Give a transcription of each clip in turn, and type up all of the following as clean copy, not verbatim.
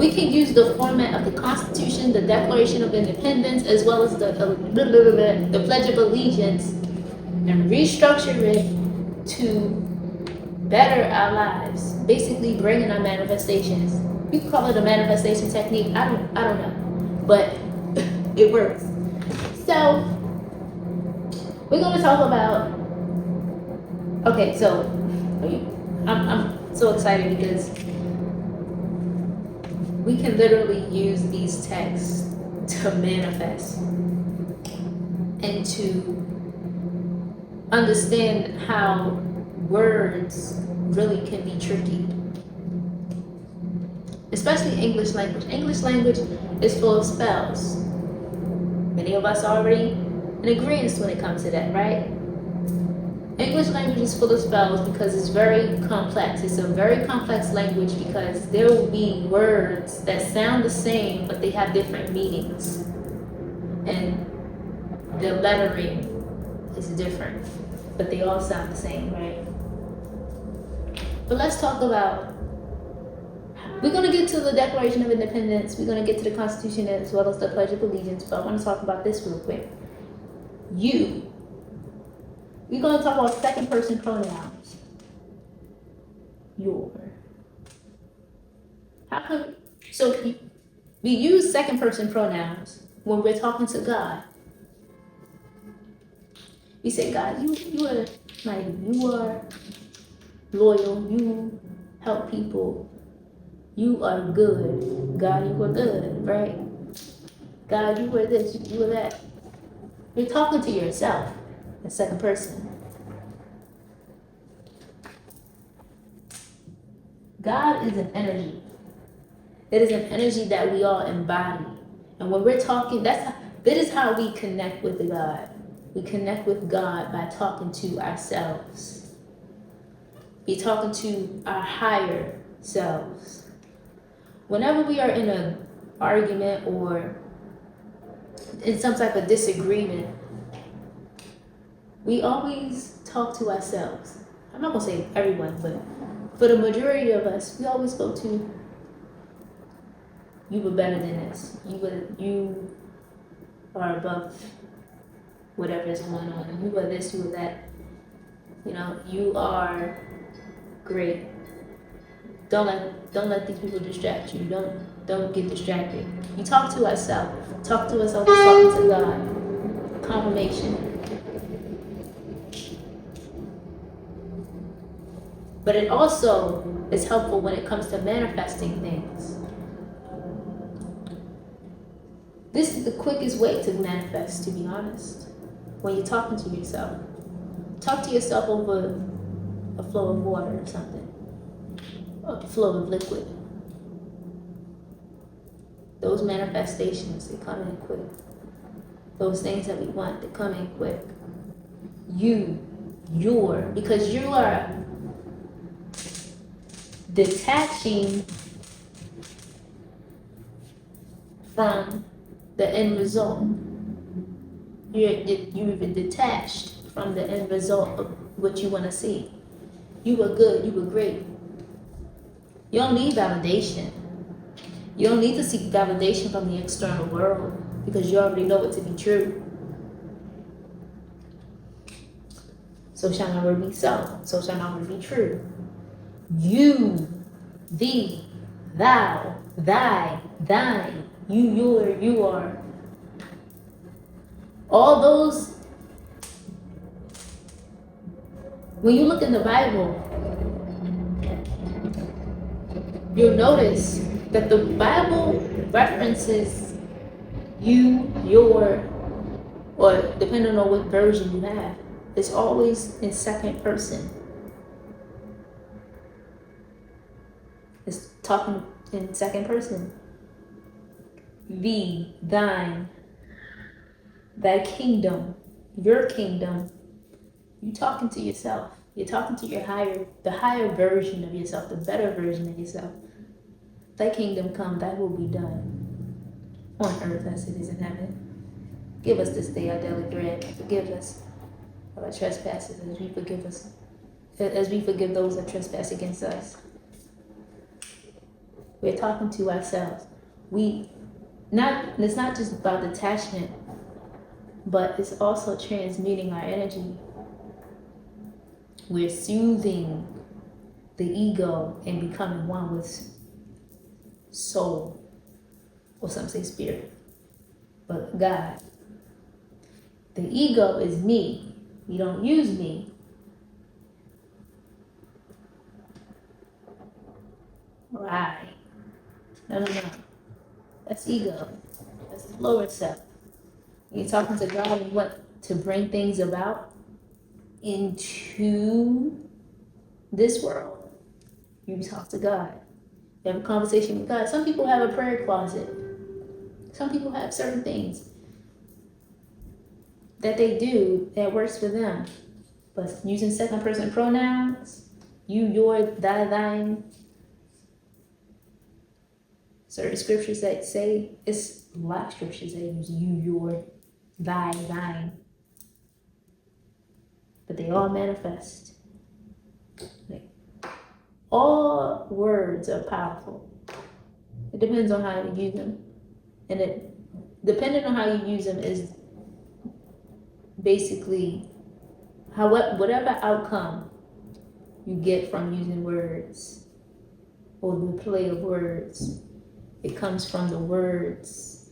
We can use the format of the Constitution, the Declaration of Independence, as well as the Pledge of Allegiance, and restructure it to better our lives. Basically, bringing our manifestations. You can call it a manifestation technique. I don't know, but it works. So we're going to talk about. Okay, so I'm so excited because we can literally use these texts to manifest and to understand how words really can be tricky. Especially English language. English language is full of spells. Many of us are already in agreement when it comes to that, right? English language is full of spells because it's very complex. It's a very complex language because there will be words that sound the same, but they have different meanings. And the lettering is different, but they all sound the same, right? But let's talk about, we're going to get to the Declaration of Independence. We're going to get to the Constitution as well as the Pledge of Allegiance, but I want to talk about this real quick. You. We're going to talk about second person pronouns. Your. How come? So we use second person pronouns when we're talking to God. We say, God, you are mighty. You are loyal. You help people. You are good. God, you are good, right? God, you are this. You are that. You're talking to yourself. The second person. God is an energy. It is an energy that we all embody. And when we're talking, that is how we connect with God. We connect with God by talking to ourselves. Be talking to our higher selves. Whenever we are in an argument or in some type of disagreement, we always talk to ourselves. I'm not going to say everyone, but for the majority of us, we always go to, you were better than this. You are above whatever is going on. You are this, you are that. You know, you are great. Don't let these people distract you. Don't get distracted. You talk to ourselves. Talk to ourselves as talking to God. Confirmation. But it also is helpful when it comes to manifesting things. This is the quickest way to manifest, to be honest. When you're talking to yourself. Talk to yourself over a flow of water or something. Or a flow of liquid. Those manifestations, they come in quick. Those things that we want, they come in quick. Because you are detaching from the end result. You've detached from the end result of what you want to see. You were good, you were great. You don't need validation. You don't need to seek validation from the external world because you already know it to be true. So shall my word be so shall my word be true. You, thee, thou, thy, thine, you, your, you are. All those, when you look in the Bible, you'll notice that the Bible references you, your, or depending on what version you have, it's always in second person. It's talking in second person. Thee, thine, thy kingdom, your kingdom. You're talking to yourself. You're talking to the higher version of yourself, the better version of yourself. Thy kingdom come, thy will be done on earth as it is in heaven. Give us this day our daily bread. Forgive us of our trespasses as we forgive those that trespass against us. We're talking to ourselves. It's not just about detachment, but it's also transmuting our energy. We're soothing the ego and becoming one with soul, or some say spirit, but God. The ego is me. You don't use me. Or I. No. That's ego. That's the lower self. You're talking to God and what? To bring things about into this world. You talk to God. You have a conversation with God. Some people have a prayer closet. Some people have certain things that they do that works for them. But using second person pronouns, you, your, thy, thine. Certain scriptures that say, it's a lot of scriptures that use you, your, thy, thine. But they all manifest. All words are powerful. It depends on how you use them. And depending on how you use them is basically whatever outcome you get from using words or the play of words, it comes from the words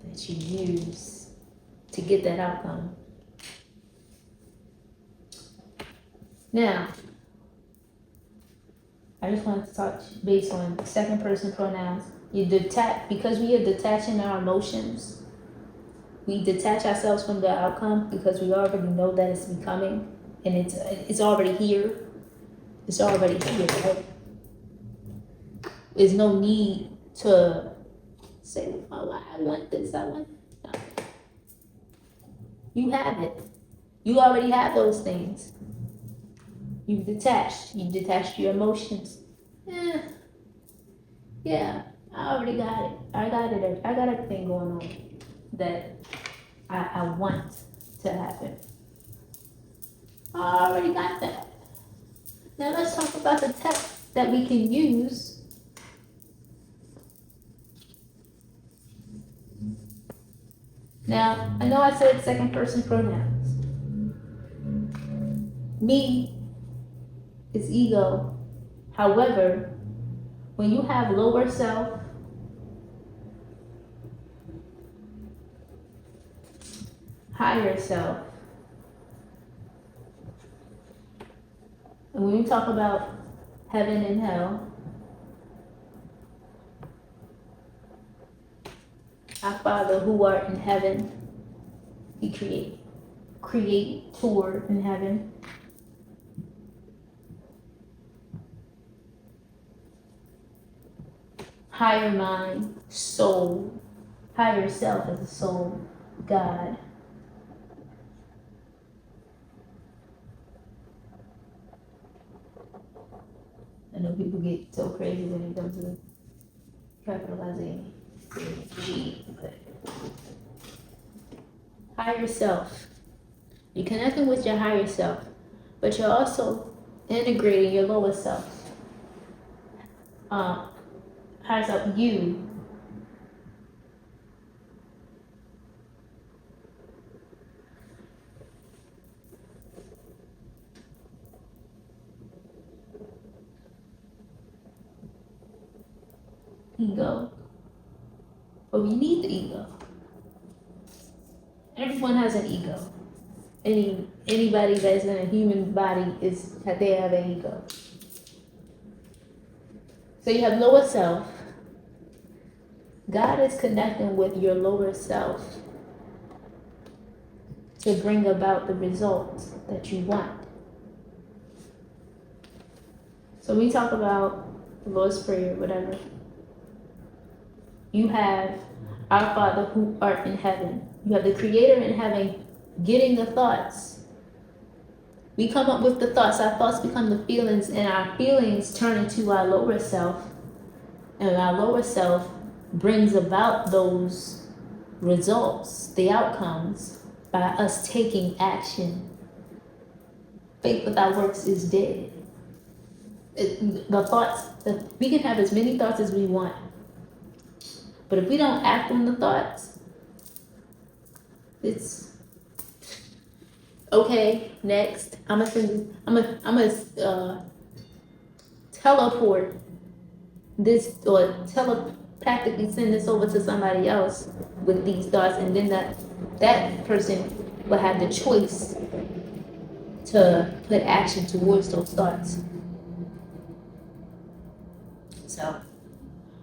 that you use to get that outcome. Now, I just wanted to touch base on second person pronouns. Because we are detaching our emotions. We detach ourselves from the outcome because we already know that it's becoming, and it's already here. It's already here, right? There's no need to say, oh, I want this, I want that. No. You have it. You already have those things. You've detached your emotions. Yeah, I already got it. I got everything going on that I want to happen. I already got that. Now let's talk about the text that we can use Now, I know I said second person pronouns. Me is ego. However, when you have lower self, higher self, and when we talk about heaven and hell, our Father who art in heaven, He creator in heaven. Higher mind, soul, higher self as a soul, God. I know people get so crazy when it comes to capitalizing G, but higher self. You're connecting with your higher self, but you're also integrating your lower self. Higher self, you. Ego. But we need the ego. Everyone has an ego. Anybody that's in a human body they have an ego. So you have lower self. God is connecting with your lower self to bring about the results that you want. So we talk about the Lord's Prayer, whatever. You have our Father who art in heaven. You have the Creator in heaven getting the thoughts. We come up with the thoughts. Our thoughts become the feelings, and our feelings turn into our lower self. And our lower self brings about those results, the outcomes, by us taking action. Faith without works is dead. The thoughts, we can have as many thoughts as we want, but if we don't act on the thoughts, it's okay. Next, I'm gonna teleport this or telepathically send this over to somebody else with these thoughts, and then that person will have the choice to put action towards those thoughts. So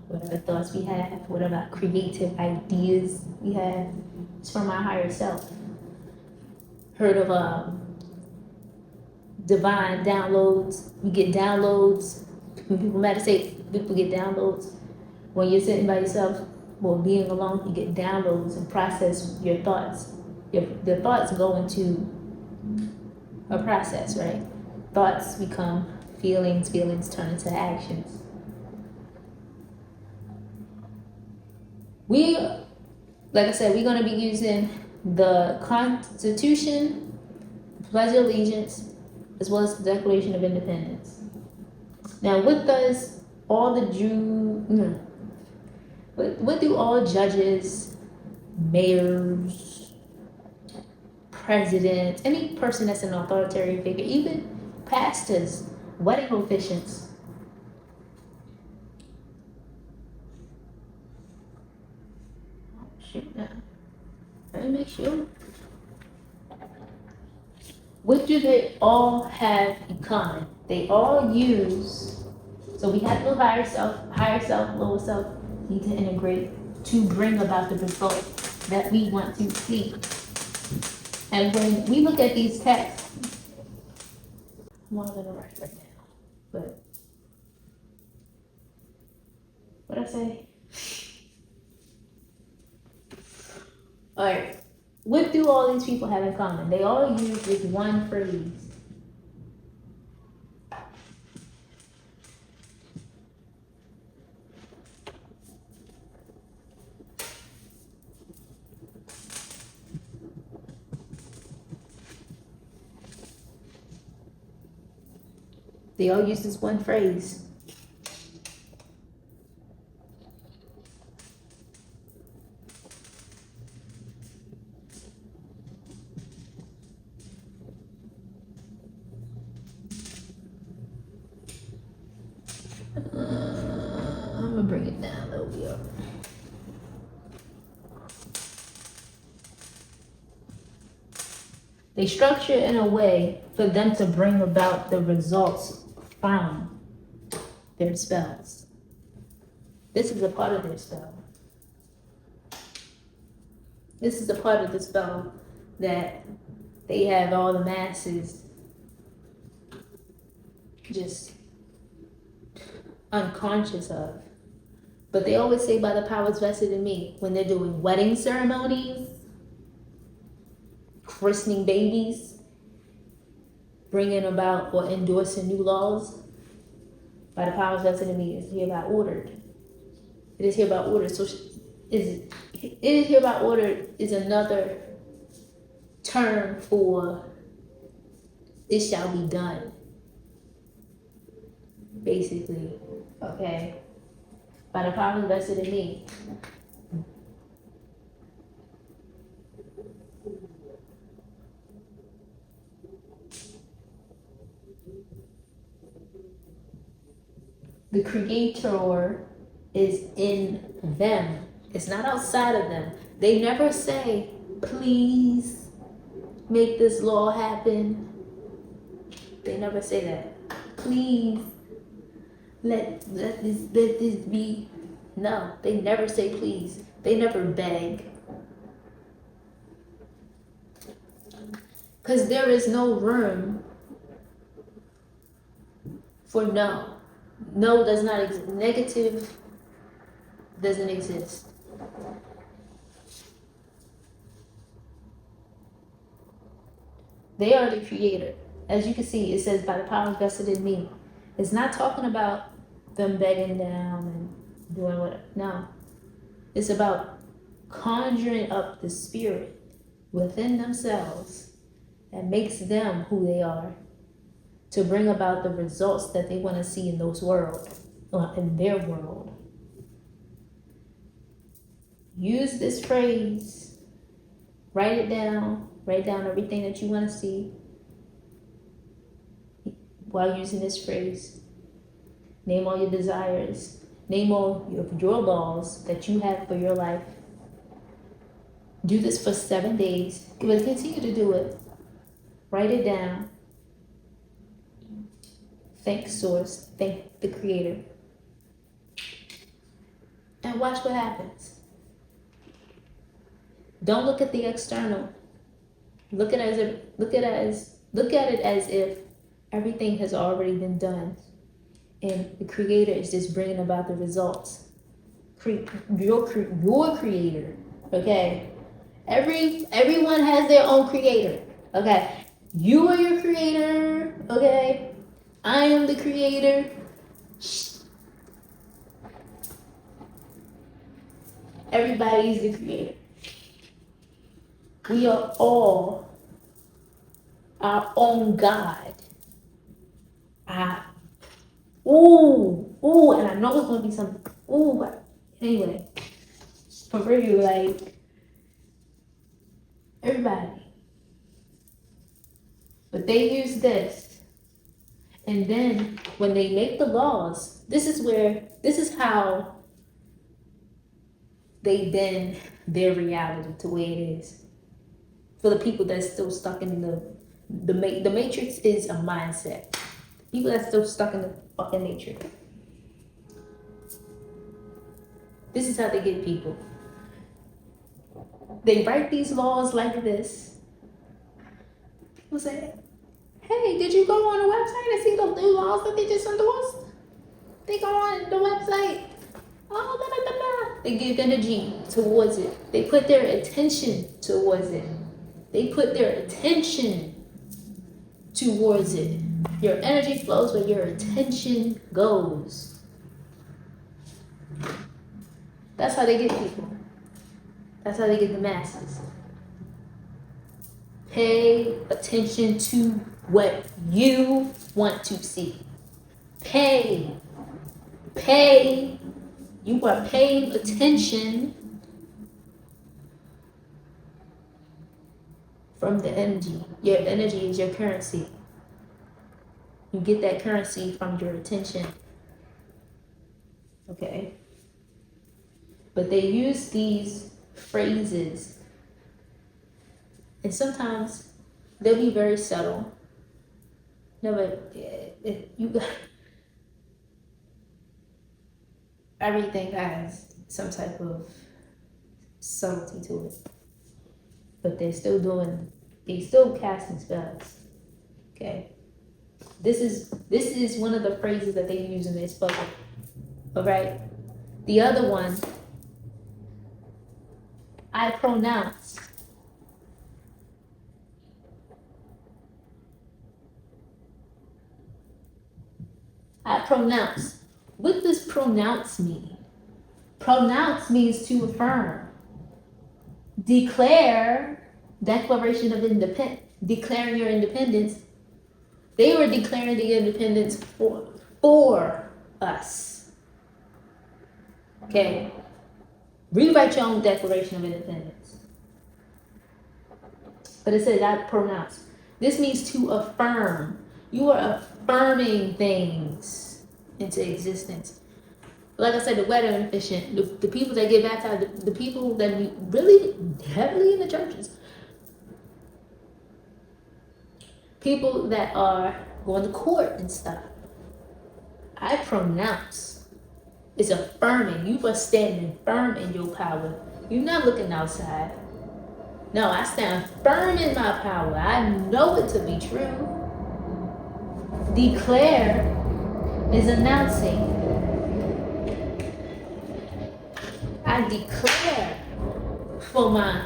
whatever thoughts we have, whatever creative ideas we have, it's from our higher self. Heard of divine downloads? We get downloads. When people meditate, people get downloads. When you're sitting by yourself or being alone, you get downloads and process your thoughts. The thoughts go into a process, right? Thoughts become feelings, feelings turn into actions. Like I said, we're going to be using the Constitution, Pledge of Allegiance, as well as the Declaration of Independence. Now, what does all the what do all judges, mayors, presidents, any person that's an authoritarian figure, even pastors, wedding officiants, let me make sure. What do they all have in common? They all use, so we have the higher self, lower self need to integrate to bring about the result that we want to see. And when we look at these texts, I'm not gonna write right now, but what'd I say? All right, what do all these people have in common? They all use this one phrase. They all use this one phrase. I'm gonna bring it down a little bit. They structure in a way for them to bring about the results from their spells. This is a part of their spell. This is a part of the spell that they have all the masses just unconscious of. But they always say, by the powers vested in me, when they're doing wedding ceremonies, christening babies, bringing about or endorsing new laws, by the powers vested in me, is hereby ordered. It is hereby ordered. So it is hereby ordered is another term for it shall be done. Basically, okay? By the powers vested in me. The creator is in them. It's not outside of them. They never say, please make this law happen. They never say that. Please let this be. No, they never say please. They never beg. Because there is no room for no. No does not exist. Negative doesn't exist. They are the creator. As you can see, it says, by the power vested in me. It's not talking about them begging down and doing what. No. It's about conjuring up the spirit within themselves that makes them who they are. to bring about the results that they want to see in those world, in their world. Use this phrase. Write it down. Write down everything that you want to see while using this phrase. Name all your desires. Name all your laws that you have for your life. Do this for 7 days. But continue to do it. Write it down. Thank Source. Thank the Creator. And watch what happens. Don't look at the external. Look at it as if everything has already been done, and the Creator is just bringing about the results. Your Creator, okay? Everyone has their own Creator, okay? You are your Creator, okay? I am the Creator. Everybody's the Creator. We are all our own God. And I know it's gonna be something. But anyway, for real, like everybody. But they use this, and then when they make the laws, this is how they bend their reality to the way it is. For the people that's still stuck in the matrix is a mindset. People that's still stuck in the fucking matrix. This is how they get people. They write these laws like this. People say, hey, did you go on the website and see the new laws that they just endorsed? They go on the website. Oh, blah, blah, blah, blah. They give energy towards it. They put their attention towards it. They put their attention towards it. Your energy flows where your attention goes. That's how they get people. That's how they get the masses. Pay attention to what you want to see. Pay. You are paying attention from the energy. Your energy is your currency. You get that currency from your attention. Okay? But they use these phrases, and sometimes they'll be very subtle. No, but you got everything has some type of subtlety to it. But they're still casting spells. Okay. This is one of the phrases that they use in their spell. Alright. The other one, I pronounce. I pronounce. What does pronounce mean? Pronounce means to affirm. Declare, declaration of independence, declaring your independence. They were declaring the independence for us. Okay? Rewrite your own declaration of independence. But it says, I pronounce. This means to affirm. You are affirming things into existence. Like I said, the weather inefficient, the people that get baptized, the people that be really heavily in the churches, people that are going to court and stuff. I pronounce. It's affirming. You are standing firm in your power. You're not looking outside. No, I stand firm in my power. I know it to be true. Declare is announcing. I declare for my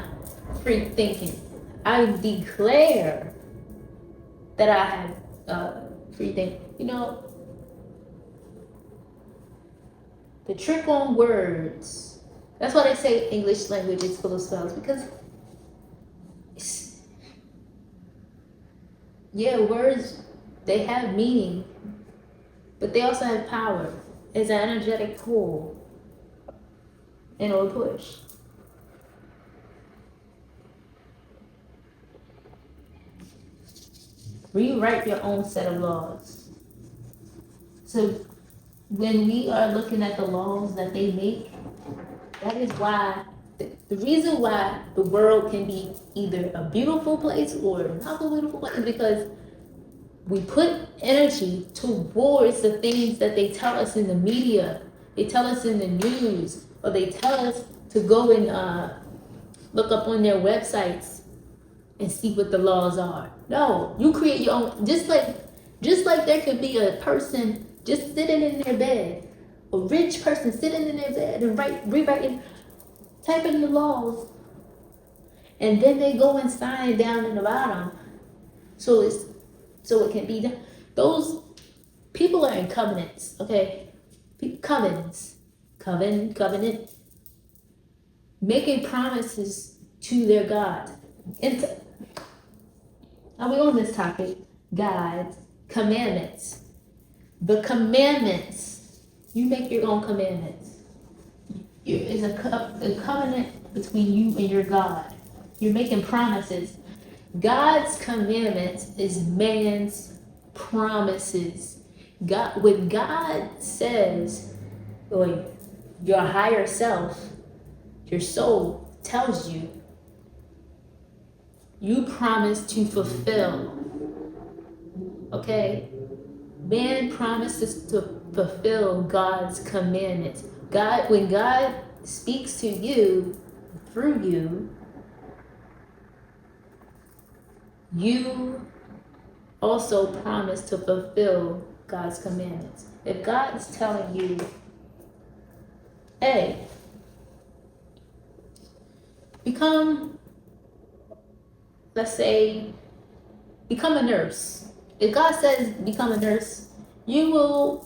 free thinking. I declare that I have free thinking. You know, the trick on words. That's why they say English language is full of spells, because words They have meaning, but they also have power. It's an energetic pull and or push. Rewrite your own set of laws. So when we are looking at the laws that they make, that is why, the reason why the world can be either a beautiful place or not a beautiful place is because we put energy towards the things that they tell us in the media, they tell us in the news, or they tell us to go and look up on their websites and see what the laws are. No, you create your own. Just like there could be a person just sitting in their bed, a rich person sitting in their bed and rewriting, typing the laws, and then they go and sign down in the bottom, so it can be done. Those people are in covenants, okay? Covenant, making promises to their God. Now we're on this topic, God's commandments. The commandments. You make your own commandments. It's a covenant between you and your God. You're making promises. God's commandments is man's promises. What God says, or your higher self, your soul tells you, you promise to fulfill. Okay? Man promises to fulfill God's commandments. When God speaks to you through you, you also promise to fulfill God's commandments. If God is telling you, hey, become a nurse. If God says become a nurse, you will,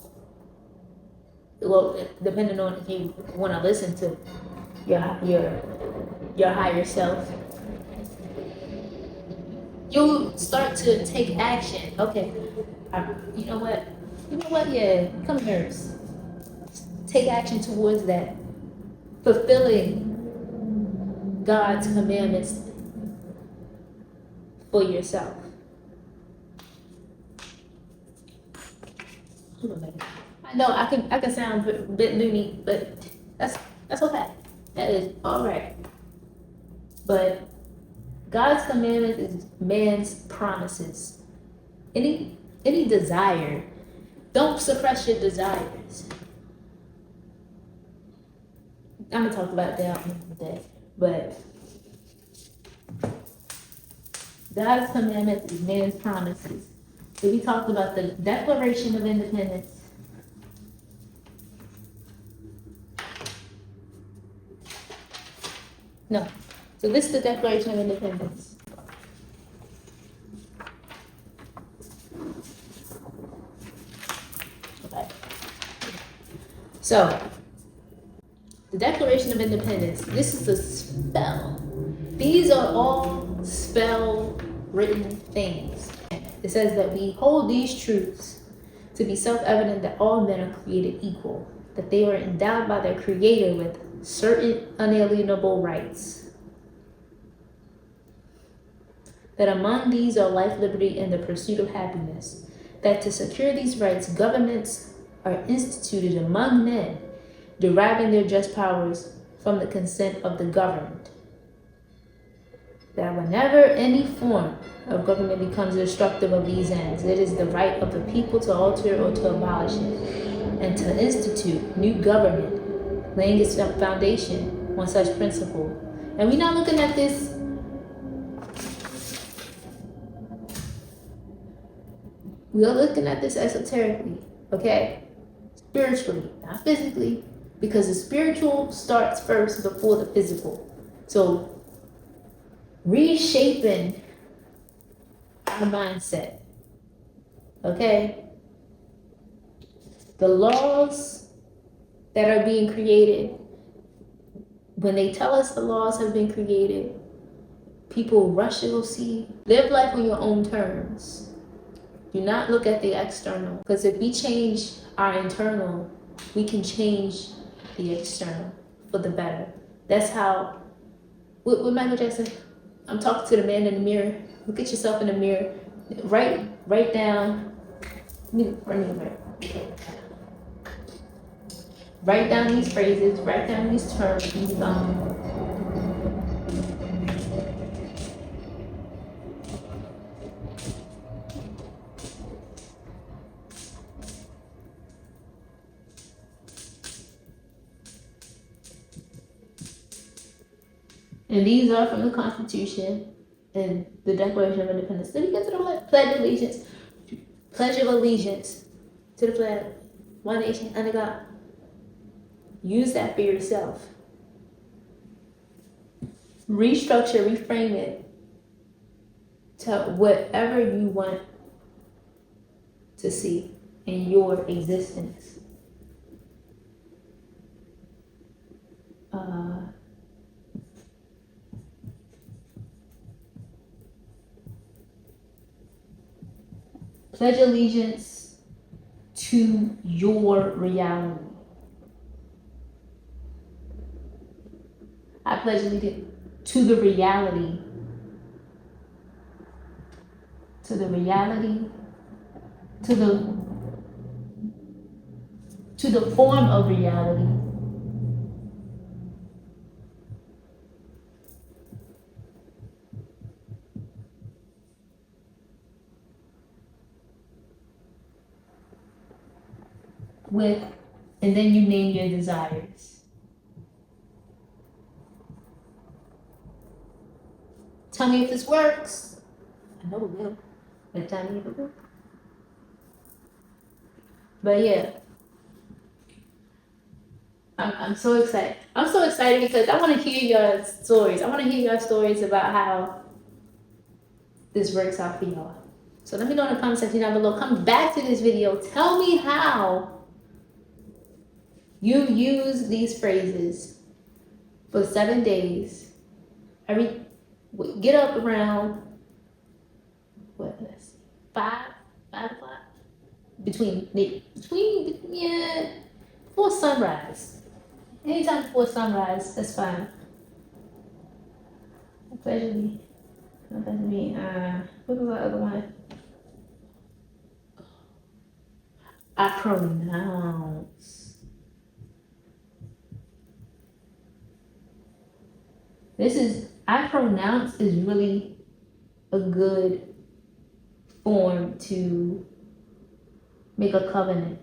well, depending on if you want to listen to your higher self, you'll start to take action. Okay, you know what? Yeah, become a nurse. Take action towards that, fulfilling God's commandments for yourself. I know I can sound a bit loony, but that's okay. That is all right. But God's commandment is man's promises. Any desire, don't suppress your desires. I'm gonna talk about that another day, but God's commandment is man's promises. So we talked about the Declaration of Independence. No. So this is the Declaration of Independence. Okay. So, the Declaration of Independence, this is a spell. These are all spell written things. It says that we hold these truths to be self-evident that all men are created equal, that they are endowed by their Creator with certain unalienable rights, that among these are life, liberty, and the pursuit of happiness, that to secure these rights, governments are instituted among men, deriving their just powers from the consent of the governed, that whenever any form of government becomes destructive of these ends, it is the right of the people to alter or to abolish it, and to institute new government, laying its foundation on such principle. And we're not looking at this we are looking at this esoterically, okay? Spiritually, not physically, because the spiritual starts first before the physical. So, reshaping our mindset, okay? The laws that are being created, when they tell us the laws have been created, people rush to go see. Live life on your own terms. Do not look at the external, because if we change our internal, we can change the external for the better. That's how, with Michael Jackson, I'm talking to the man in the mirror. Look at yourself in the mirror. Write down, write down these phrases, write down these terms, and these are from the Constitution and the Declaration of Independence. Then we get to the Pledge of Allegiance. Pledge of Allegiance to the flag, one nation under God. Use that for yourself. Restructure, reframe it to whatever you want to see in your existence. Pledge allegiance to your reality. I pledge allegiance to the reality. To the reality. To the form of reality. And then you name your desires. Tell me if this works. I know it will. But tell me if it will. But yeah. I'm so excited. I'm so excited because I want to hear your stories. I want to hear your stories about how this works out for y'all. So let me know in the comment section down below. Come back to this video. Tell me how you use these phrases for 7 days. Get up around five o'clock between before sunrise. Anytime before sunrise, that's fine. What was the other one? I pronounce. I pronounce is really a good form to make a covenant.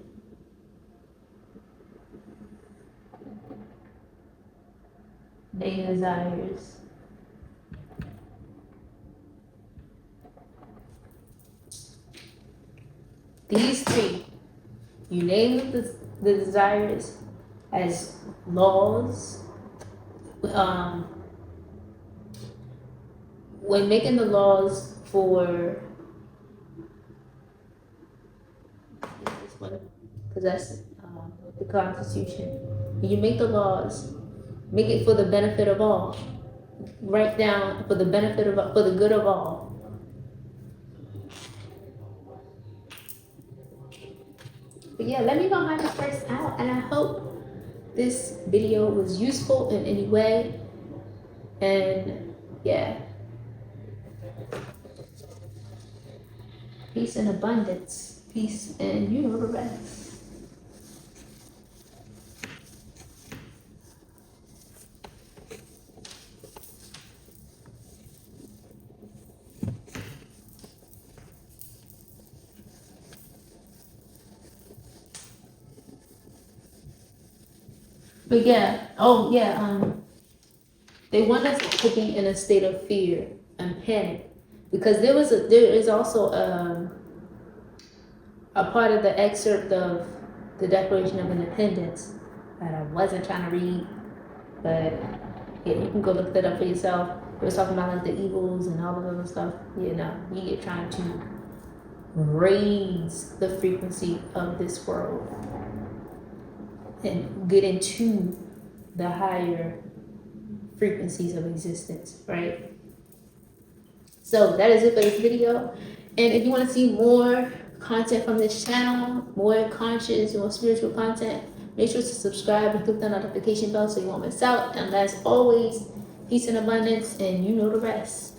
Name desires. These three, you name the desires as laws. When making the laws for this one, because that's the Constitution. When you make the laws, make it for the benefit of all. Write down for the benefit of, for the good of all. But yeah, let me know how this works out, and I hope this video was useful in any way. And yeah. Peace and abundance. Peace and you know the rest. But yeah, they want us to be in a state of fear and panic. Because there is also a part of the excerpt of the Declaration of Independence that I wasn't trying to read, but yeah, you can go look that up for yourself. It was talking about like the evils and all the other stuff. You know, you're trying to raise the frequency of this world and get into the higher frequencies of existence, right? So that is it for this video. And if you want to see more content from this channel, more conscious, more spiritual content, make sure to subscribe and click the notification bell so you won't miss out. And as always, peace and abundance, and you know the rest.